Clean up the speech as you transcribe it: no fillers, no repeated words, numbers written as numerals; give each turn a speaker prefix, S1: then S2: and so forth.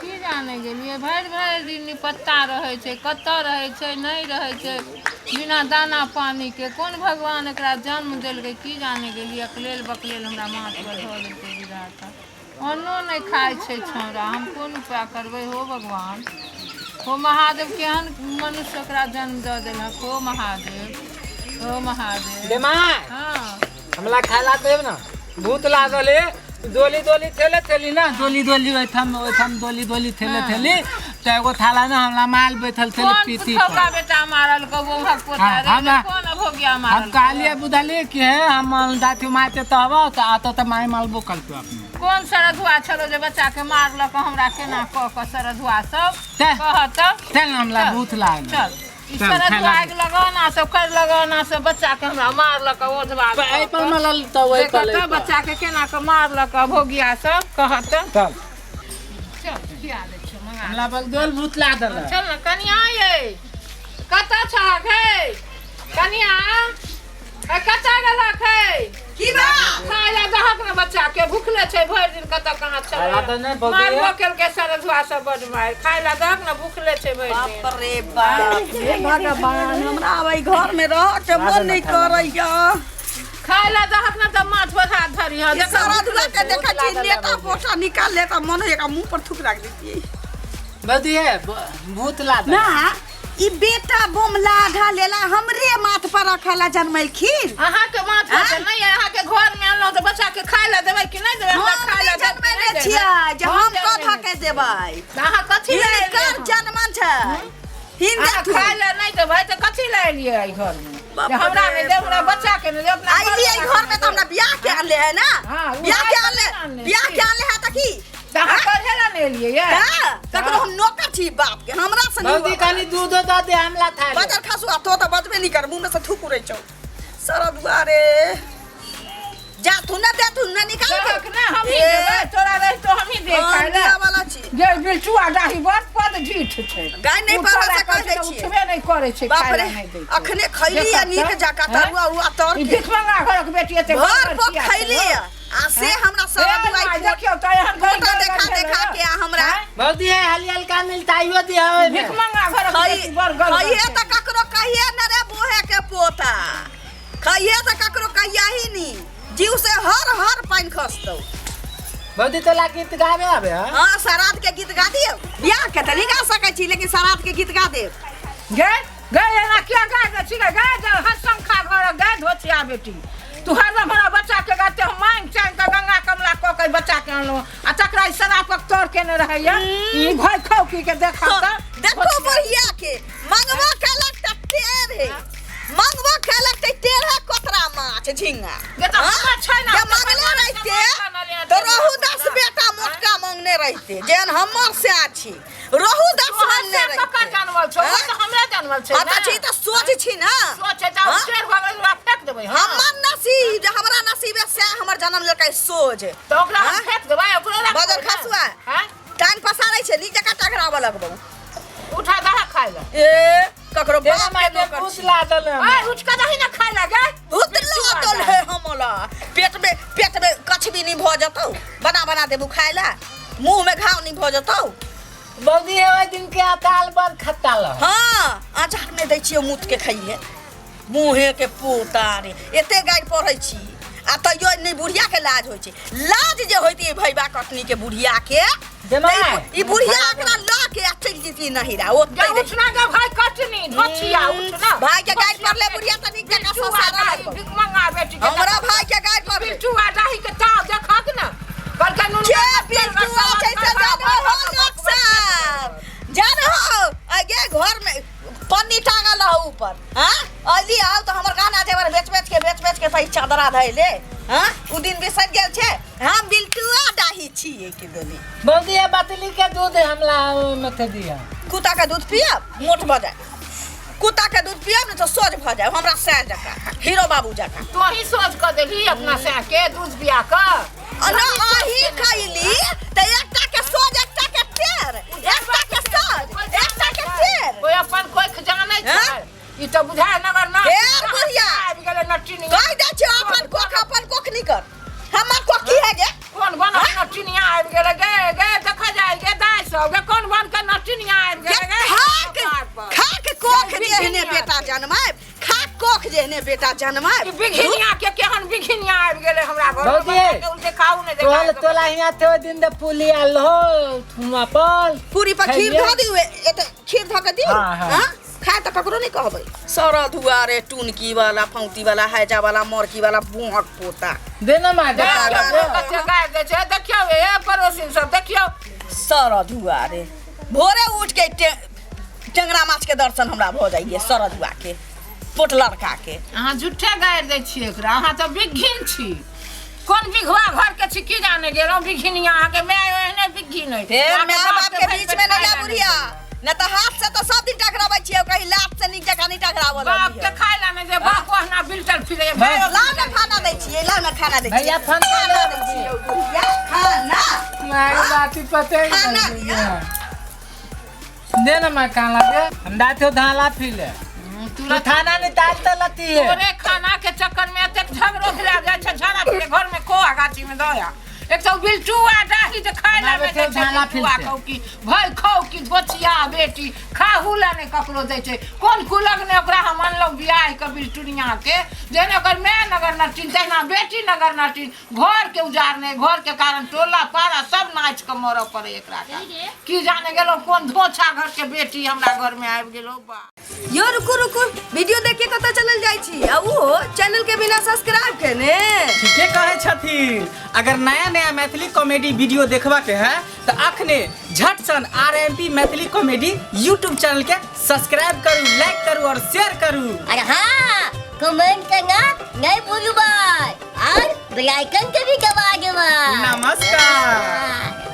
S1: की जाने गेलिए भरि दिन पत्ता रहे छे कत्ता रहे छे नहीं रहे छे बिना दाना पानी के कौन भगवान एकरा जन्म देलकै की जाने गेलिए अकलेल बकलेल हमरा माथ पर धऽ देलकै विधाता अन्नो नहीं खाए छे छौड़ा हम कोन उपाय करबै हो भगवान हो महादेव केहन मनुष्य एकरा जन्म दऽ देलक हो महादेव हो महादेव हाँ
S2: हमला खाला देव ना भूत लागल है दोली दोली थेले थेली ना दोली दोली ओइठम दोली थेले थेली त एगो थाला ना हमरा माल बैठल थेले पीती
S1: कौन छोका बेटा मारल को वो हक पोता रे कौन भोगिया मारल
S2: हम कालिए बुझलिए कि है हम दाथी मारते त हवा त आतो त माई मालबो कल पे अपने
S1: कौन सरधुआ छलो जे बच्चा के मारलक हमरा केना क सरधुआ सब कहत
S2: चल हमला भूत लाग
S1: चल सरधुआ आग लगाना सब कर लगाना सब बच्चा के हमरा मारलक ओझवा
S2: ए पर मलल त ओइ पर
S1: बच्चा के केना के मारलक भोगिया सब कहत
S2: चल
S1: चल खिया दे छ मंगा
S2: हमला बगदोल भूत लागल
S1: चल न कनिया ये कता छाक है कनिया ए कता गलक है
S3: की बा
S1: खाया दहक न बच्चा के भूखले छै भरि दिन कता कहां चल मारबो केल के सरधुआ सब बड मार खाइला दहक न भूखले छै भरि दिन
S3: बाप रे बाप हे भगवान हमरा आबै घर में रह के मन नहीं करैया
S1: खाइला दहक न त माथ पर हाथ धरी ह
S3: ये सारा दुला के देखा छी लेता पोटा निकाल लेता मन एक मुंह पर थूक रख देती
S2: बदी है भूत लागल
S3: ना ई बेटा बोमला ढालेला हमरे माथ पर रखला जन्मलखिन
S1: अहाँ के माथ पर नहीं अहाँ के घर में आनलो त बच्चा के खाइला देबै कि नहीं देबै हमरा खाइला
S3: जन्मले छिया जे हम कथा के देबै
S1: अहाँ कथि ले
S3: कर जन्मन छै हिंदा
S1: खाइला नहीं देबै त कथि ले एलियै घर में हमरा में दे हमरा बच्चा के ने अपना
S3: आइलिए घर में त हमरा बियाह के आनले है ना बियाह के आनले है त की
S1: कहां करेला ने लिए ये
S3: ककरो हम नौकर छी बाप के हमरा से
S2: बदी कानी दूध द दे हमला था
S3: बाजार खासुआ तो बजबे नहीं कर मुंह में से थूक उड़ै छौ सारा दुआरे जा तू ना निकाल के
S1: ना हम ही देबै तोरा रह तो हम ही दे खाइला
S3: वाला छी
S1: जे बिलचुआ डाही बड़ पद जीठ छै
S3: गाय नहीं पावे से कह दै छी
S1: उठबे नहीं करे छै
S3: बाप रे अखने खैली या नीक जाका तरुआ उआ तर के
S1: दिखमंगा घरक बेटी एते
S3: घर पर खैली आ से हमरा सारा दुआई
S1: देखियो त एहन
S3: फोटो देखा के हमरा
S2: बदी है हलियल का मिलता इयो दे आवे
S1: दिखमंगा घरक बेटी बड़ गल
S3: खइए त ककरो कहिए न रे बोहे के पोता खइए त ककरो कहिया ही नी जीव से हर पानी खसतो
S2: बदी तो ला गीत गावे आवे
S3: हां सरात के गीत गा दियो बियाह के त नहीं गा सकै छी लेकिन सरात के गीत गा दे
S1: गए ना क्या गा दे छी गा हसम खा घर गए धोतिया बेटी तू हरदम हमरा बच्चा के गाते हम मांग चांग के गंगा कमला क के बच्चा के आनलो आ तकरा सरापक तोड़ के ने रहैया ई भय खौकी के देखा त
S3: देखो बढ़िया के मंगवा खेलक त टेर है मंगवा खेलक त टेर है कोतरा माछ झिंगा
S1: ये तो छै ना
S3: जे मंगले रहते तो रहू 10 बेटा मोटका मांगने रहते जेन हमर से आछी रहू 10 मांगने रहते
S1: पक्का जानवल छौ त हमरा जानवल छै
S3: हां त छी त सोच छी ना
S1: सोच त शेर भगल फेंक देबै
S3: हमर नसीब हमरा नसीबे से हमर जन्म लेकै सोच
S1: तो ओकरा फेंक देबै ओकरा
S3: बाजार खसुआ टांग पसारै छै नीक जका टकराव लगबो
S1: उठा दहा खाइला
S3: ए ककरो बाप के
S2: में भूत लागल है
S1: ए उठ के दही ना खाइला गे
S3: भूत लागल है हमला पेट में कछ भी नहीं भ जतौ बना देबू खाइला मुंह में घाव नहीं भ जतौ
S2: बदी है ओइ दिन के अकाल बड़ खट्टा ल
S3: हां अचार में दै छियै मुत के खाइए मुंहे के पोता रे एते गाय पढ़ै छी आ तइयो नहीं बुढ़िया के लाज होय छै लाज जे होइती भैबा कटनी के बुढ़िया के ई बुढ़िया एकरा ला के आ चल जेती नहीं रा ओते
S1: उठना गे भाई कटनी धोछिया उठना
S3: भाई के गाय पर ले बुढ़िया तनी के ससारा
S1: भिखमंगा बेटी के
S3: हमरा भाई के गाय पर
S1: बिलचुआ डाही के ताव देखक न कर के नुन
S3: के बिलचुआ छै से जानो हो नक्सर जानो आगे घर में पन्नी टांगल है ऊपर हां अली आओ तो हमर गहना जेवर बेच के सही चादरा धैले हां उ दिन बिसर गेल छे हम बिलटुआ डाही छिए के दोनी
S2: बदी है बतली के दूध हमला मत दिया
S3: कुत्ता का दूध पियब मोट भ जाए कुत्ता के दूध पियब न तो सोज भ जाए हमरा सै जका हीरो बाबू जका
S1: तो ही सोच क देली अपना से के दूध पिया क
S3: अना आही खइली त एकटा के सोज एकटा के टेर एकटा के सोज एकटा के टेर
S1: कोई अपन कोई जाने छै ई त बुझाय नगर ना
S3: ढेर बुढ़िया
S1: आबि गेले नटिनी
S3: कह दे छ अपन कोख नहीं कर हमर कोख की है गे
S1: कोन बना नटिनिया आबि गेले गे देखा जाय गे दाई सब
S3: जेहने बेटा जन्माए खा कोख जेहने बेटा जन्माए
S1: बिघिनिया के केहन बिघिनिया आबि गेले हमरा घर
S2: भौजी,
S1: में उनके खाऊ ने
S2: तोला
S1: देखा
S2: तोला हिया थे दिन दे पुली आल हो थुमा पर
S3: पूरी पर खीर
S2: खाइए।
S3: धो दिउ एते खीर धो के दिउ
S2: हाँ, हाँ।
S3: हां खाए त ककरो नहीं कहबै सरा धुआरे टुनकी वाला फौती वाला हैजा वाला मोरकी वाला बुहक पोता
S2: देना मा
S1: कच्चे गाय दे छै देखियो ए पड़ोसी सब देखियो
S3: सरा धुआरे भोरे उठ के टेंगरा माछ के दर्शन हमरा भ जाइए सरा धुआ के पोट लड़का के
S1: अहाँ झूठे गारि दै छियै एकरा अहाँ तऽ बिघिन छी कोन बिघवा घर के छी की जाने गेलौं बिघिनिया अहाँ के माय ओहने बिघिन है
S3: फिर माय बाप के बीच में नहीं ला बुढ़िया न तो हाथ से तो सब दिन टकराबै छियै कहीं लात से नीक जका नहीं टकरावल
S1: बाप के खाय ला ने जे बाप ओहना बिल्टर फिरे
S3: ला न खाना दै छियै ला न खाना दै छियै
S2: भैया फोन कर
S3: खाना दै छियै बुढ़िया खाना
S2: माय बाती पते
S3: खाना
S2: देना मा काला दे हम दाते धाला पीले तू थाना नहीं तालते लती है
S1: तोरे खाना के चक्कर में एते झगड़ो भिड़ा जाय छै झगड़ा फिरे घर में कोआ गाछी में दया एक तो बिल्टुआ डाही जे खाय ला में जे बिल्टुआ कहू की भाई खाओ की गोचिया बेटी खाहू ला ने ककरो दै छै कोन कुलग ने ओकरा हम अनलौ बियाह के बिल्टुनिया के जेने ओकर माय नगर नटिन तेना बेटी नगर नटिन घर के उजारने घर के कारण टोला पारा सब नाच के मर पड़े एकरा की जाने गेलो कोन धोछा घर के बेटी हमरा घर में आबि गेलो बा
S3: यो रुकु रुकु वीडियो देख के कतऽ चलल जाइ छी आ वो चैनल के बिना सब्सक्राइब केने
S4: ठीके कहे छथिन अगर नया नया मैथिली कॉमेडी वीडियो देखबा के है तो अखने झट सन RMP Maithili comedy YouTube channel के सब्सक्राइब करू लाइक करू और शेयर करू
S5: अरे हाँ कमेंट करना नहीं भूलू भाई और बेल आइकन के भी दबा दो
S4: नमस्कार।